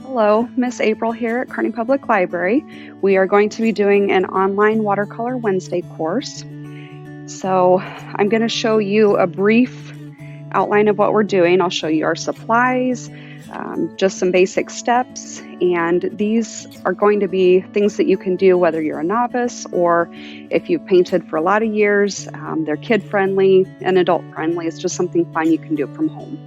Hello, Miss April here at Kearney Public Library. We are going to be doing an online Watercolor Wednesday course. So I'm going to show you a brief outline of what we're doing. I'll show you our supplies, just some basic steps, and these are going to be things that you can do whether you're a novice or if you've painted for a lot of years. They're kid-friendly and adult-friendly. It's just something fun you can do from home.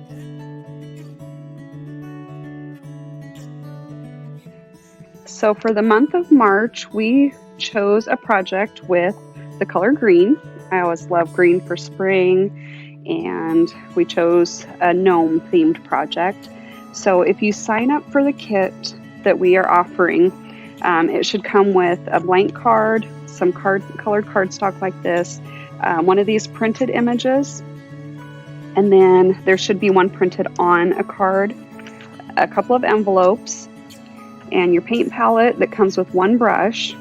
So for the month of March, we chose a project with the color green. I always love green for spring, and we chose a gnome-themed project. So if you sign up for the kit that we are offering, it should come with a blank card, some colored cardstock like this, one of these printed images, and then there should be one printed on a card, a couple of envelopes, and your paint palette that comes with one brush.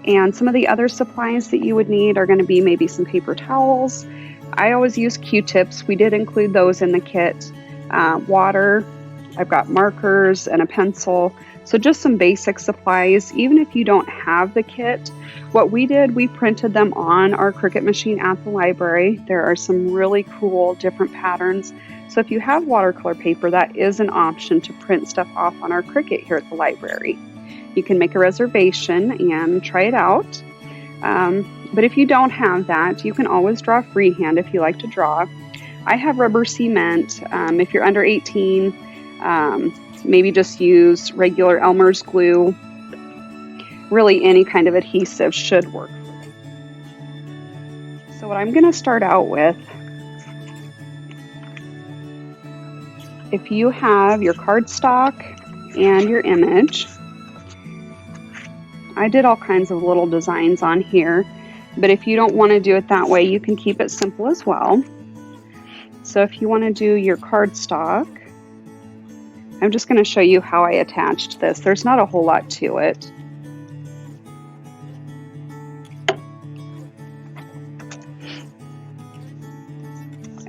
And some of the other supplies that you would need are going to be maybe some paper towels. I always use Q-tips. We did include those in the kit. Water. I've got markers and a pencil. So just some basic supplies. Even if you don't have the kit, what we did, we printed them on our Cricut machine at the library. There are some really cool different patterns. So if you have watercolor paper, that is an option to print stuff off on our Cricut here at the library. You can make a reservation and try it out. But if you don't have that, you can always draw freehand if you like to draw. I have rubber cement. If you're under 18, maybe just use regular Elmer's glue. Really any kind of adhesive should work. So what I'm going to start out with, if you have your cardstock and your image, I did all kinds of little designs on here, but if you don't want to do it that way, you can keep it simple as well. So if you want to do your cardstock, I'm just going to show you how I attached this. There's not a whole lot to it.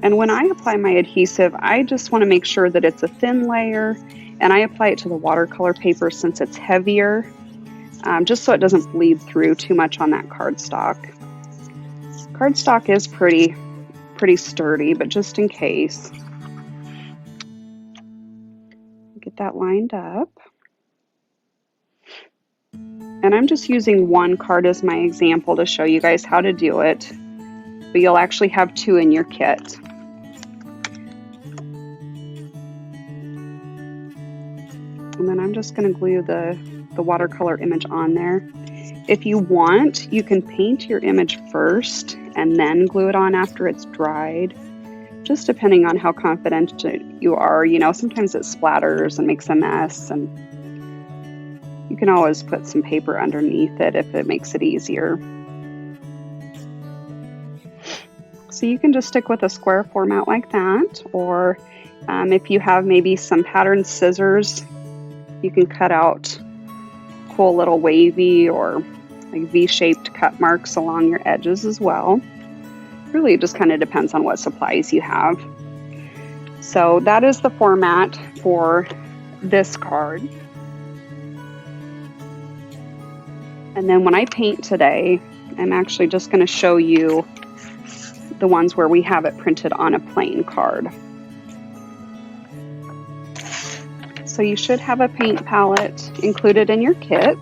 And when I apply my adhesive, I just want to make sure that it's a thin layer, and I apply it to the watercolor paper since it's heavier, just so it doesn't bleed through too much on that cardstock. Cardstock is pretty sturdy, but just in case. Get that lined up. And I'm just using one card as my example to show you guys how to do it, but you'll actually have two in your kit. And then I'm just going to glue the watercolor image on there. If you want, you can paint your image first and then glue it on after it's dried, just depending on how confident you are. You know, sometimes it splatters and makes a mess, and you can always put some paper underneath it if it makes it easier. So you can just stick with a square format like that, or if you have maybe some patterned scissors, you can cut out cool little wavy or like V-shaped cut marks along your edges as well. Really, it just kind of depends on what supplies you have. So that is the format for this card. And then when I paint today, I'm actually just going to show you the ones where we have it printed on a plain card. So you should have a paint palette included in your kit.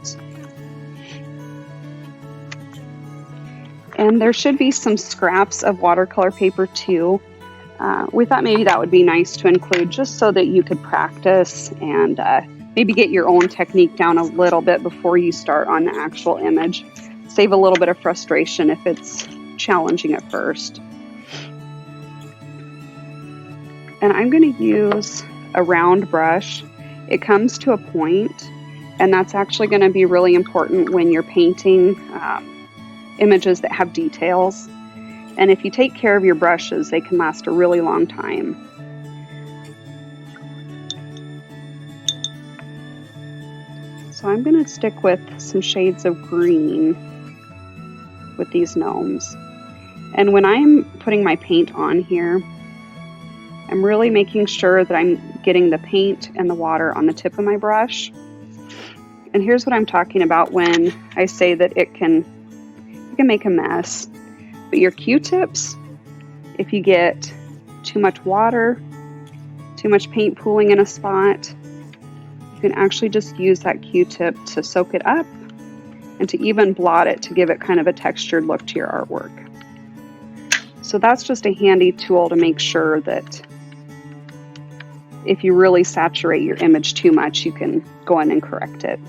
And there should be some scraps of watercolor paper too. We thought maybe that would be nice to include just so that you could practice and maybe get your own technique down a little bit before you start on the actual image. Save a little bit of frustration if it's challenging at first. And I'm going to use a round brush. It comes to a point, and that's actually going to be really important when you're painting images that have details. And if you take care of your brushes, they can last a really long time. So I'm going to stick with some shades of green with these gnomes. And when I'm putting my paint on here, I'm really making sure that I'm getting the paint and the water on the tip of my brush. And here's what I'm talking about when I say that it can make a mess. But your Q-tips, if you get too much water, too much paint pooling in a spot, you can actually just use that Q-tip to soak it up and to even blot it to give it kind of a textured look to your artwork. So that's just a handy tool to make sure that if you really saturate your image too much, you can go in and correct it.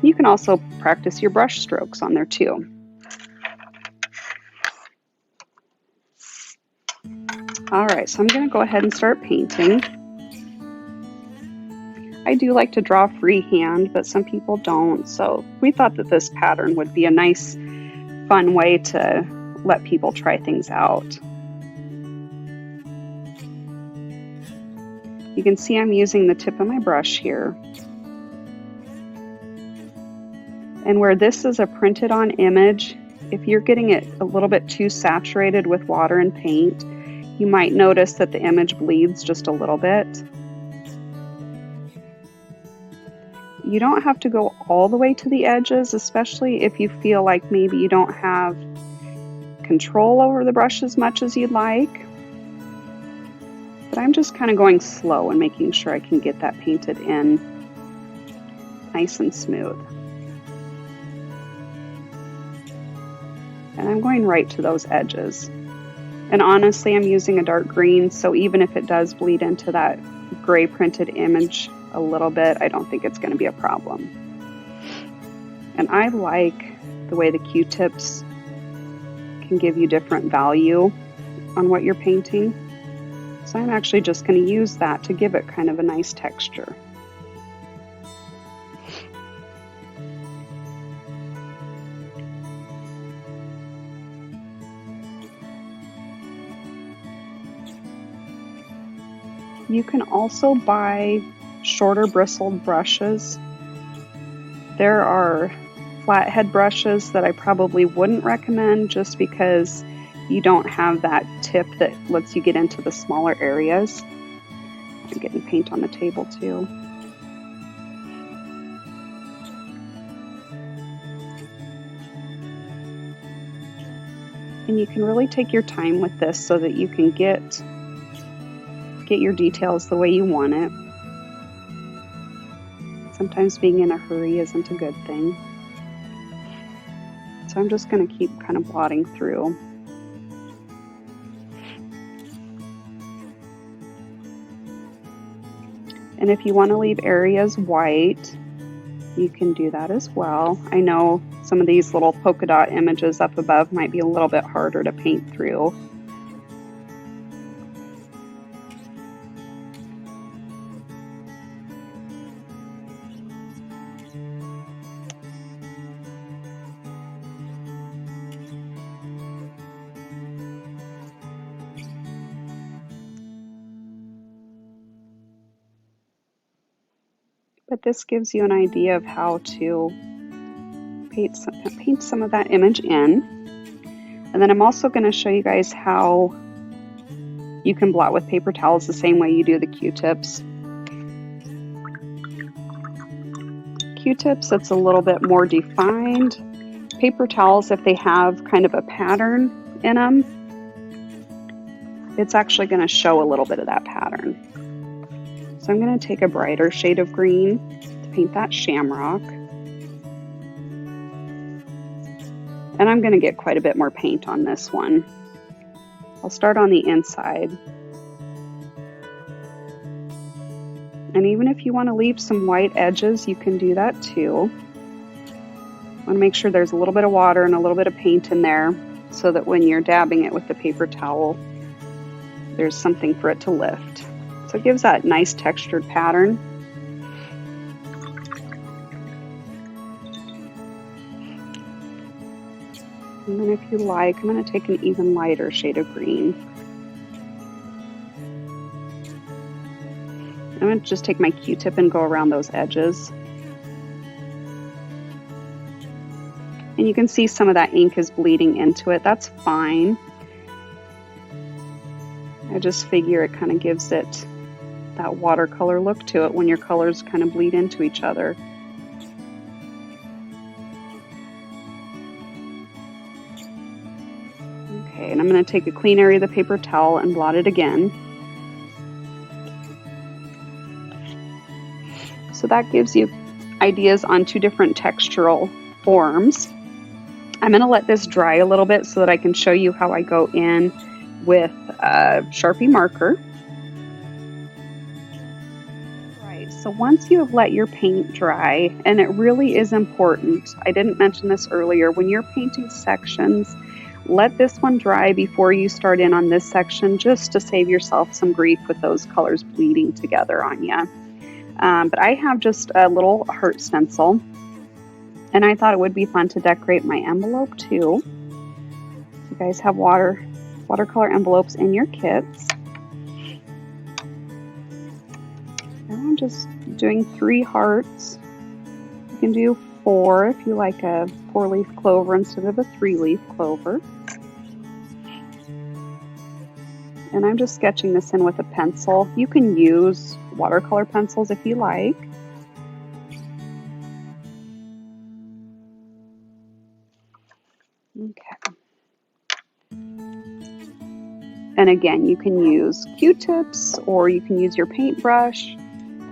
You can also practice your brush strokes on there too. All right, so I'm going to go ahead and start painting. I do like to draw freehand, but some people don't, so we thought that this pattern would be a nice, fun way to let people try things out. You can see I'm using the tip of my brush here. And where this is a printed on image, if you're getting it a little bit too saturated with water and paint, you might notice that the image bleeds just a little bit. You don't have to go all the way to the edges, especially if you feel like maybe you don't have control over the brush as much as you'd like. But I'm just kind of going slow and making sure I can get that painted in nice and smooth. And I'm going right to those edges. And honestly, I'm using a dark green, so even if it does bleed into that gray printed image a little bit, I don't think it's going to be a problem. And I like the way the Q-tips can give you different value on what you're painting. So I'm actually just going to use that to give it kind of a nice texture. You can also buy shorter bristled brushes. There are flathead brushes that I probably wouldn't recommend just because you don't have that tip that lets you get into the smaller areas. I'm getting paint on the table too. And you can really take your time with this so that you can get your details the way you want it. Sometimes being in a hurry isn't a good thing. So I'm just going to keep kind of blotting through. And if you want to leave areas white, you can do that as well. I know some of these little polka dot images up above might be a little bit harder to paint through. But this gives you an idea of how to paint some of that image in. And then I'm also going to show you guys how you can blot with paper towels the same way you do the Q-tips. Q-tips, it's a little bit more defined. Paper towels, if they have kind of a pattern in them, it's actually going to show a little bit of that pattern. So I'm going to take a brighter shade of green to paint that shamrock. And I'm going to get quite a bit more paint on this one. I'll start on the inside. And even if you want to leave some white edges, you can do that too. I want to make sure there's a little bit of water and a little bit of paint in there so that when you're dabbing it with the paper towel, there's something for it to lift. So it gives that nice textured pattern. And then if you like, I'm going to take an even lighter shade of green. I'm going to just take my Q-tip and go around those edges. And you can see some of that ink is bleeding into it. That's fine. I just figure it kind of gives it that watercolor look to it when your colors kind of bleed into each other. Okay, and I'm going to take a clean area of the paper towel and blot it again. So that gives you ideas on two different textural forms. I'm going to let this dry a little bit so that I can show you how I go in with a Sharpie marker. Right, so once you have let your paint dry, and it really is important, I didn't mention this earlier, when you're painting sections, let this one dry before you start in on this section, just to save yourself some grief with those colors bleeding together on you. But I have just a little heart stencil, and I thought it would be fun to decorate my envelope too. You guys have watercolor envelopes in your kits. And I'm just doing 3 hearts. You can do 4 if you like a 4-leaf clover instead of a 3-leaf clover. And I'm just sketching this in with a pencil. You can use watercolor pencils if you like. Okay. And again, you can use Q-tips or you can use your paintbrush,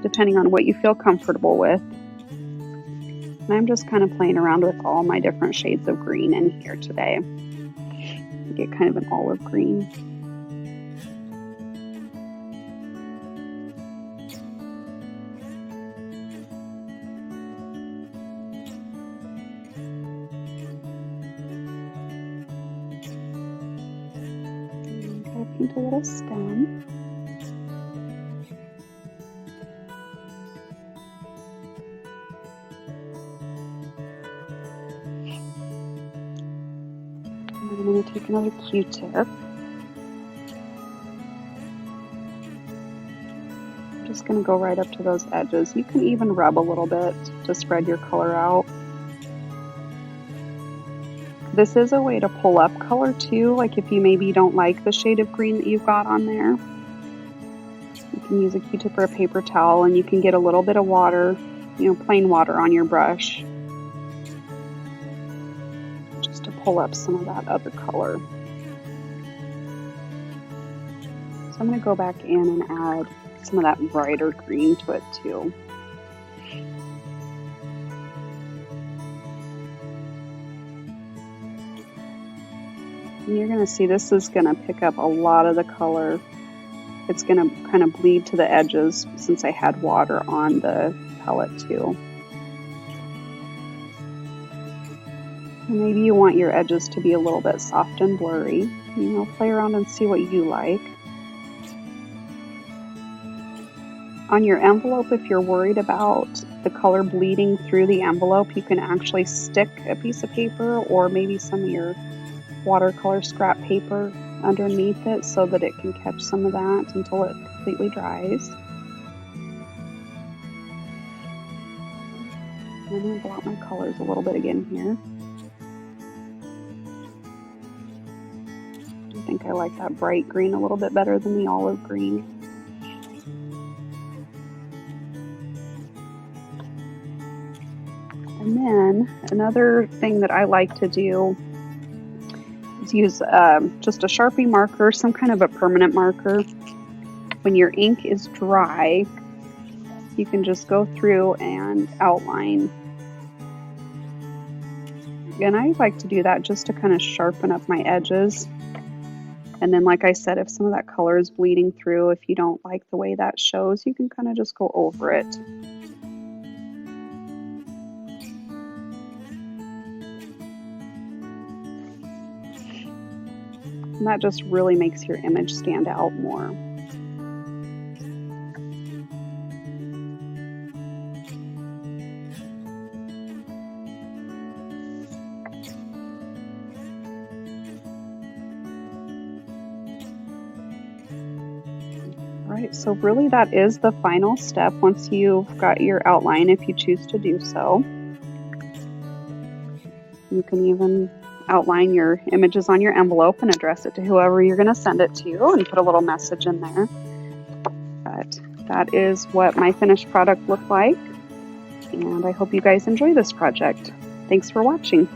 depending on what you feel comfortable with. And I'm just kind of playing around with all my different shades of green in here today. Get kind of an olive green. Paint a little stem. And then I'm going to take another Q-tip. I'm just going to go right up to those edges. You can even rub a little bit to spread your color out. This is a way to pull up color too, like if you maybe don't like the shade of green that you've got on there. You can use a Q-tip or a paper towel and you can get a little bit of water, plain water on your brush, just to pull up some of that other color. So I'm going to go back in and add some of that brighter green to it too. And you're going to see this is going to pick up a lot of the color. It's going to kind of bleed to the edges since I had water on the palette too. And maybe you want your edges to be a little bit soft and blurry. Play around and see what you like. On your envelope, if you're worried about the color bleeding through the envelope, you can actually stick a piece of paper or maybe some of your watercolor scrap paper underneath it so that it can catch some of that until it completely dries. I'm going to blow out my colors a little bit again here. I think I like that bright green a little bit better than the olive green. And then another thing that I like to do is use just a Sharpie marker, some kind of a permanent marker. When your ink is dry, you can just go through and outline. And I like to do that just to kind of sharpen up my edges. And then, like I said, if some of that color is bleeding through, if you don't like the way that shows, you can kind of just go over it. And that just really makes your image stand out more. Alright, so really that is the final step once you've got your outline, if you choose to do so. You can even outline your images on your envelope and address it to whoever you're going to send it to, and put a little message in there. But that is what my finished product looked like, and I hope you guys enjoy this project. Thanks for watching.